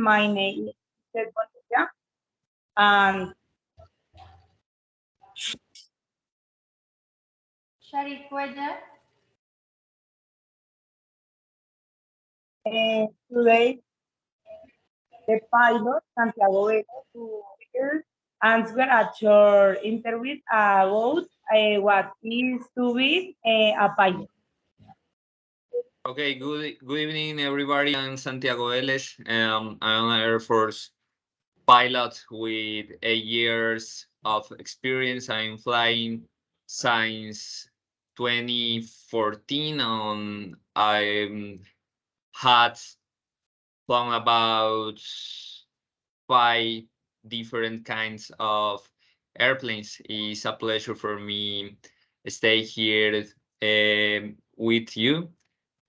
My name is BONILLA, and Sharyck, today the pilot Santiago Velez will answer at your interview about what is to be a pilot. Okay, good evening, everybody. I'm Santiago Velez. I'm an Air Force pilot with 8 years of experience. I'm flying since 2014. I had flown about 5 different kinds of airplanes. It's a pleasure for me stay here with you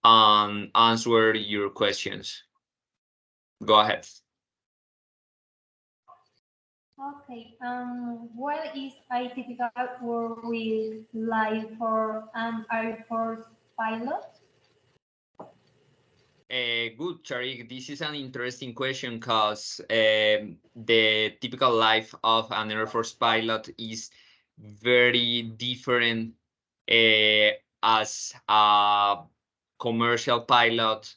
and answer your questions. Go ahead. Okay. What is a typical work with life for an Air Force pilot? Good, Sharyck. This is an interesting question because the typical life of an Air Force pilot is very different as a commercial pilot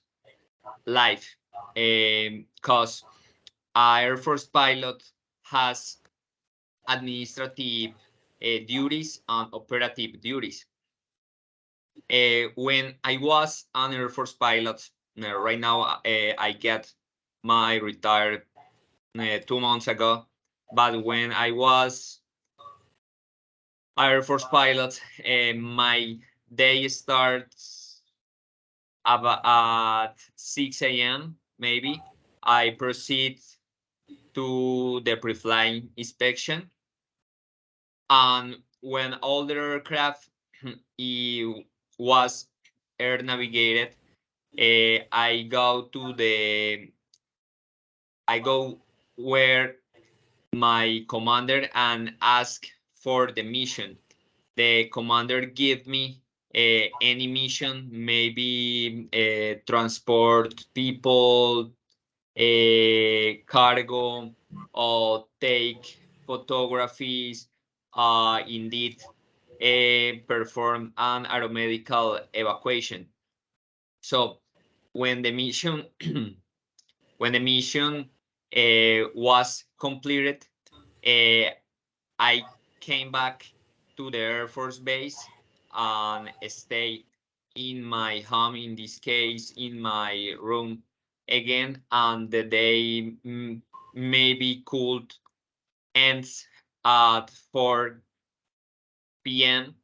life. Because an Air Force pilot has administrative duties and operative duties. When I was an Air Force pilot, right now I get my retired 2 months ago. But when I was Air Force pilot, my day starts at 6 a.m. maybe. I proceed to the pre-flying inspection. And when all the aircraft was air navigated, I go where my commander and ask for the mission. The commander give me any mission, maybe transport people, cargo, or take photographies, indeed perform an aeromedical evacuation. So when the mission was completed, I came back to the Air Force Base and stay in my home, in this case, in my room again, and the day maybe could end at 4 p.m.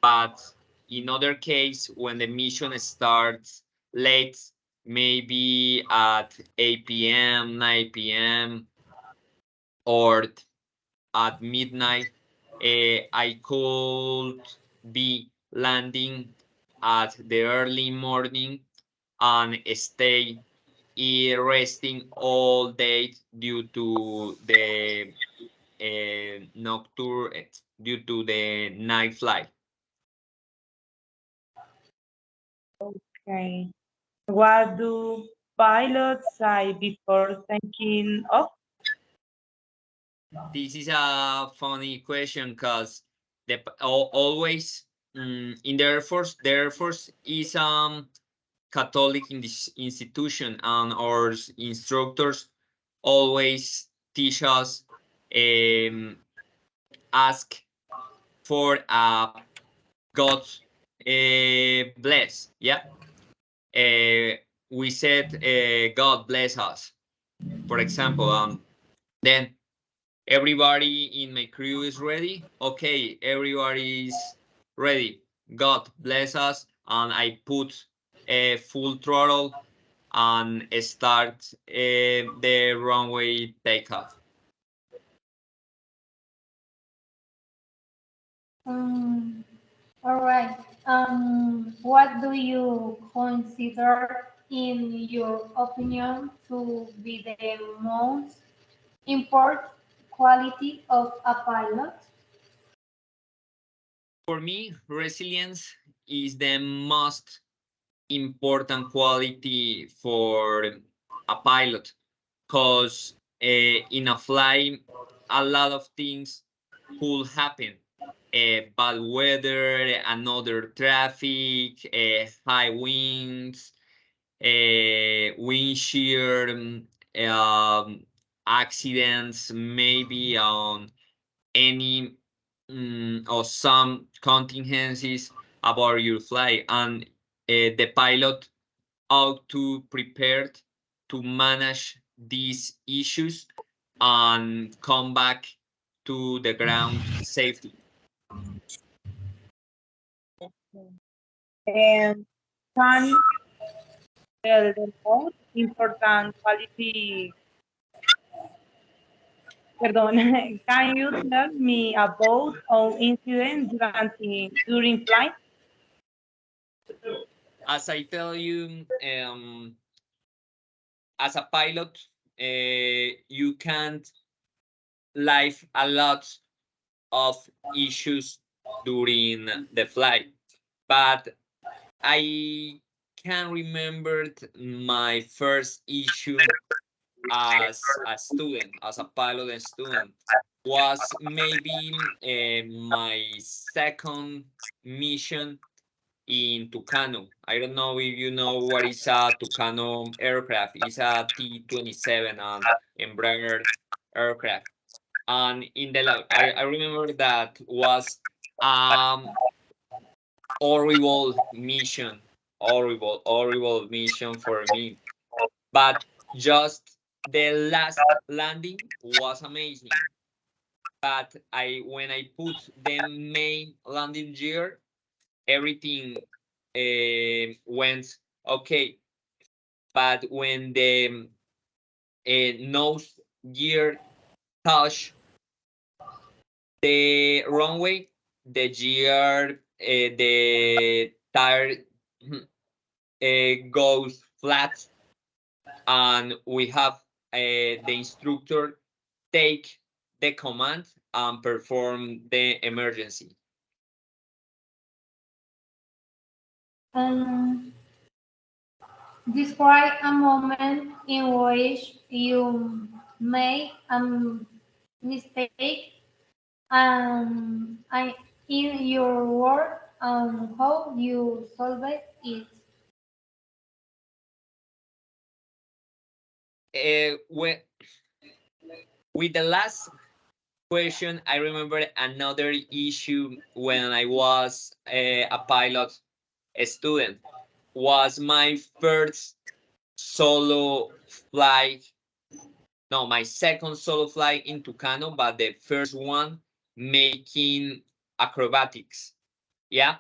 But in other case, when the mission starts late, maybe at 8 p.m., 9 p.m., or at midnight, I could be landing at the early morning and stay resting all day due to the nocturne, due to the night flight. Okay. What do pilots say before taking off? This is a funny question because always in the Air Force is Catholic in this institution, and our instructors always teach us ask for God bless. Yeah, we said God bless us, for example. Then everybody in my crew is ready. Okay, everybody is ready. God bless us, and I put a full throttle and start the runway takeoff. All right. What do you consider, in your opinion, to be the most important quality of a pilot? For me, resilience is the most important quality for a pilot, because in a flight, a lot of things could happen. Bad weather, another traffic, high winds, wind shear, accidents, maybe on any or some contingencies about your flight, and the pilot ought to prepare to manage these issues and come back to the ground safely. And can you tell the most important quality? Perdón, can you tell me about an incident during flight? As I tell you, as a pilot, you can't live a lot of issues during the flight, but I can remember my first issue as a student, as a pilot student, was maybe my second mission in Tucano. I don't know if you know what is a Tucano aircraft. It's a T-27 and Embraer aircraft. And in the I remember that was horrible mission, horrible mission for me. But just the last landing was amazing. But when I put the main landing gear, everything went okay. But when the nose gear touched the runway, the gear, the tire goes flat, and we have the instructor take the command and perform the emergency. Um, Describe a moment in which you made a mistake and in your work and how you solved it. With the last question, I remember another issue when I was a pilot student. Was my first solo flight, no, my second solo flight in Tucano, but the first one making acrobatics. Yeah.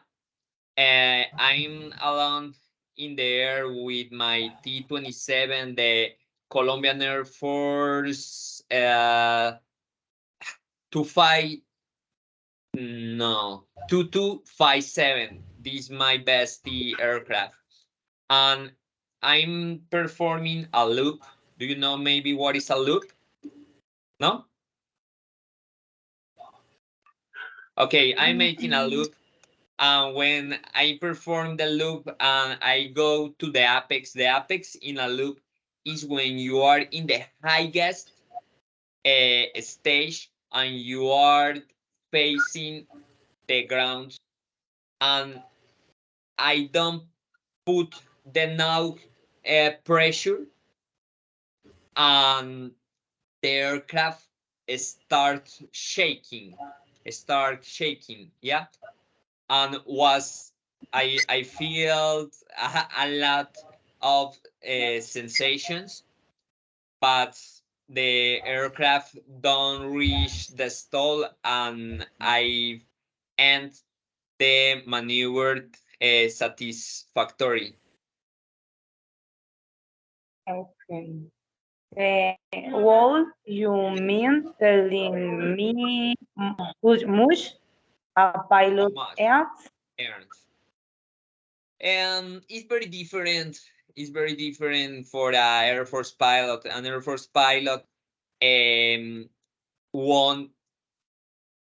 I'm alone in the air with my T-27, the Colombian Air Force 25, no, 2257. This is my best aircraft. And I'm performing a loop. Do you know maybe what is a loop? No? Okay, I'm making a loop. And when I perform the loop and I go to the apex in a loop is when you are in the highest stage and you are facing the ground, and I don't put the now pressure, and the aircraft start shaking, yeah. And was I feel a lot of sensations, but the aircraft don't reach the stall, and I end the maneuver satisfactory. Okay. What you mean telling me how much a How pilot much earns? earns? And it's very different. It's very different for an Air Force pilot. An Air Force pilot won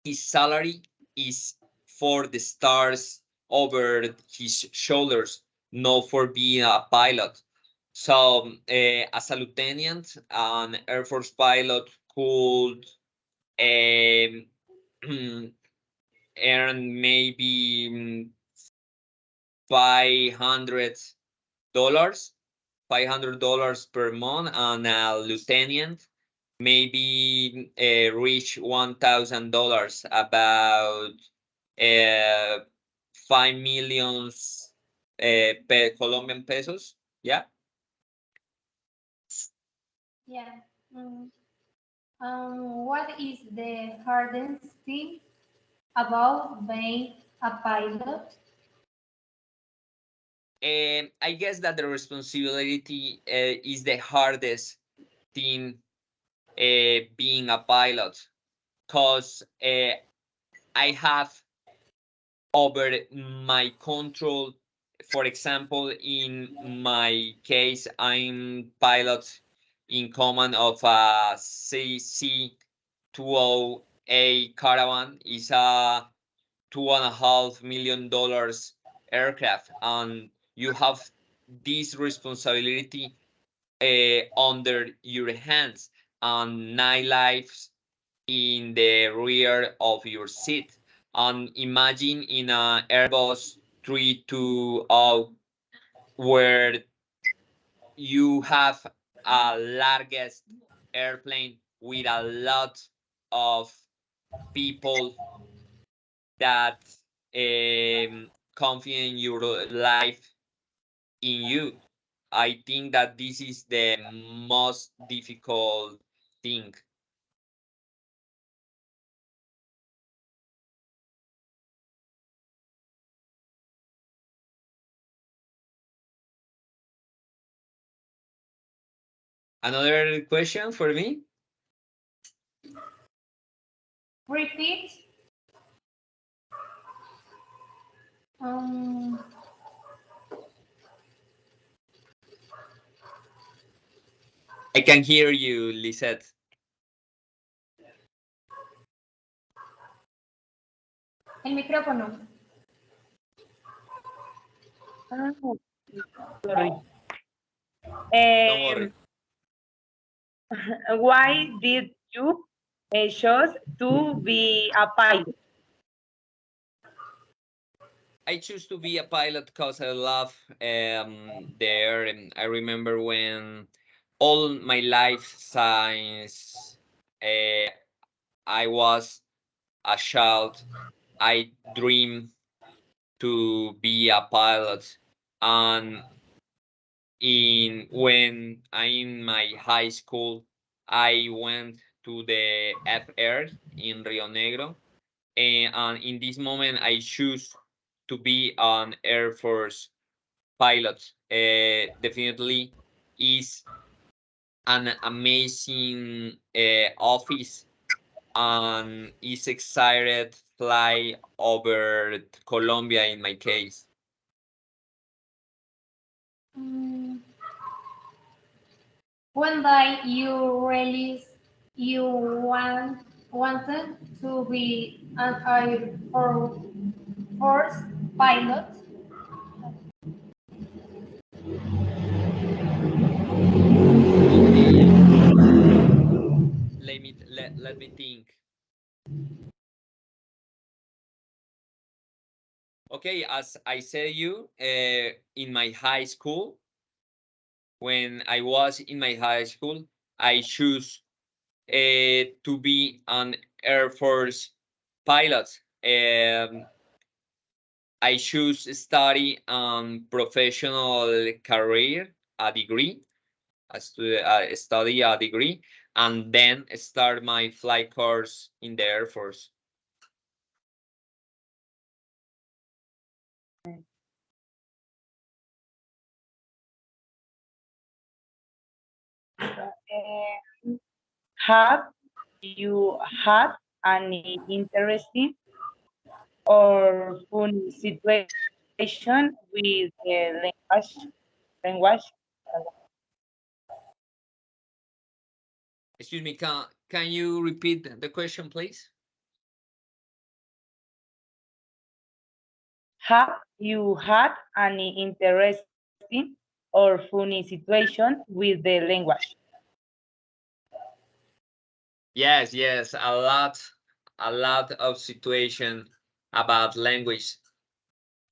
his salary is for the stars over his shoulders, not for being a pilot. So as a lieutenant, an Air Force pilot could earn maybe $500 $500 per month, and a lieutenant maybe reach $1,000, about 5 millions Colombian pesos. Yeah. Yeah. What is the hardest thing about being a pilot? I guess that the responsibility is the hardest thing being a pilot, because I have over my control. For example, in my case, I'm pilot in command of a CC-20A Caravan. Is a $2.5 million aircraft, and you have this responsibility under your hands, and 9 lives in the rear of your seat. And imagine in a Airbus 320, where you have a largest airplane with a lot of people that confident in your life in you. I think that this is the most difficult thing. Another question for me? Repeat. Um, I can hear you, Lisette. el micrófono. Sorry. Don't worry. Why did you choose to be a pilot? I choose to be a pilot because I love the air, and I remember when all my life since I was a child, I dream to be a pilot. And when I in my high school, I went to the FR in Rio Negro, and in this moment I choose to be an Air Force pilot. Definitely is an amazing office, and is excited fly over Colombia in my case. Mm, One day you realize you wanted to be an Air Force pilot. Okay, let me think. Okay, as I said you, in my high school, when I was in my high school, I choose to be an Air Force pilot. I choose study professional career, a degree, study a degree, and then start my flight course in the Air Force. Have you had any interesting or funny situation with the language? Excuse me, can you repeat the question, please? Have you had any interesting or funny situation with the language. Yes, yes, a lot of situation about language.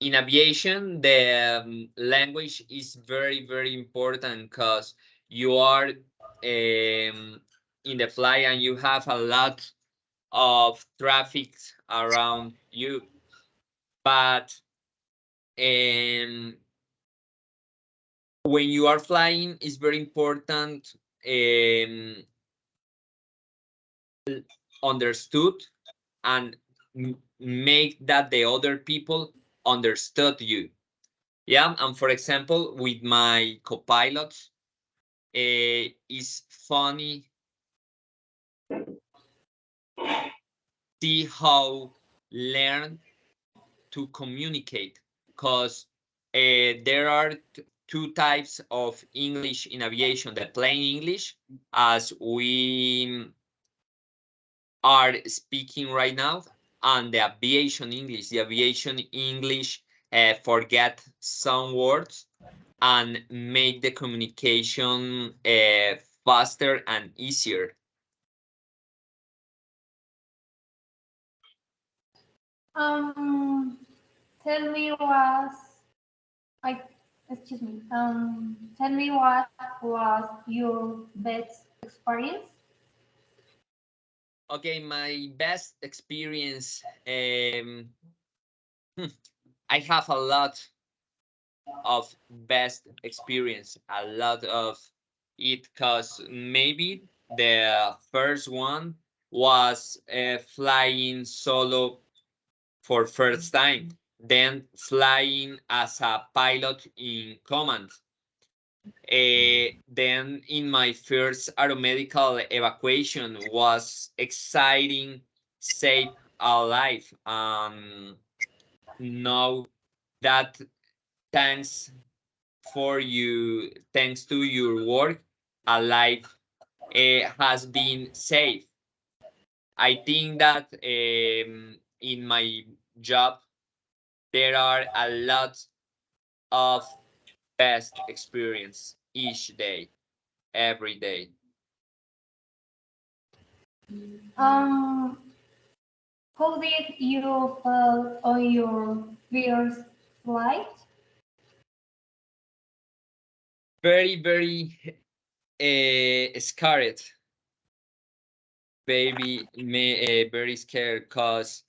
In aviation, the language is very, very important because you are in the flight and you have a lot of traffic around you. But when you are flying, it's very important understood and make that the other people understood you. Yeah, and for example, with my co-pilots, it's funny see how learn to communicate because there are two types of English in aviation: the plain English, as we are speaking right now, and the aviation English. The aviation English forget some words and make the communication faster and easier. Tell me what I excuse me. Tell me what was your best experience? Okay, my best experience. I have a lot of best experience, a lot of it, because maybe the first one was flying solo for first time, then flying as a pilot in command. Then in my first aeromedical evacuation was exciting, saved a life. Know that thanks for you, thanks to your work, a life has been saved. I think that in my job there are a lot of best experience each day, every day. Um, how did you feel on your first flight? Very, very scared, baby, very scared because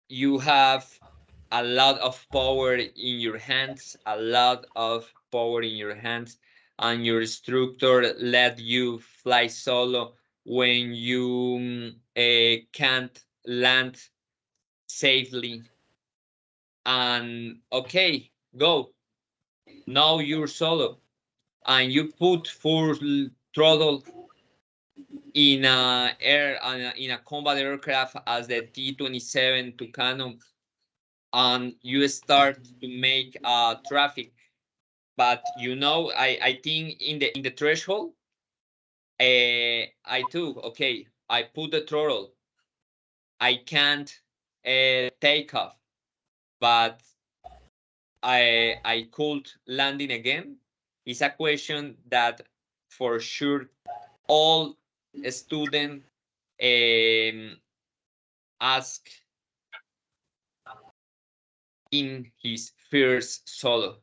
you have a lot of power in your hands, a lot of power in your hands, and your instructor let you fly solo when you can't land safely. And okay, go. Now you're solo, and you put full throttle in a combat aircraft as the T-27 Tucano, and you start to make traffic. But you know, I think in the threshold, I took okay. I put the throttle. I can't take off, but I could landing again. It's a question that for sure all student ask in his first solo.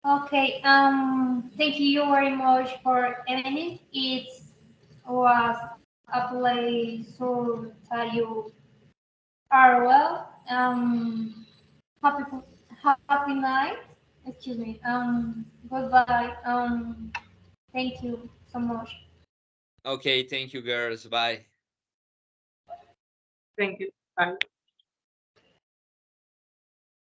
Okay, thank you very much for ending. It was a pleasure that you are well. Happy happy night. Excuse me. Goodbye. Thank you so much. Okay, thank you, girls. Bye. Thank you. Bye.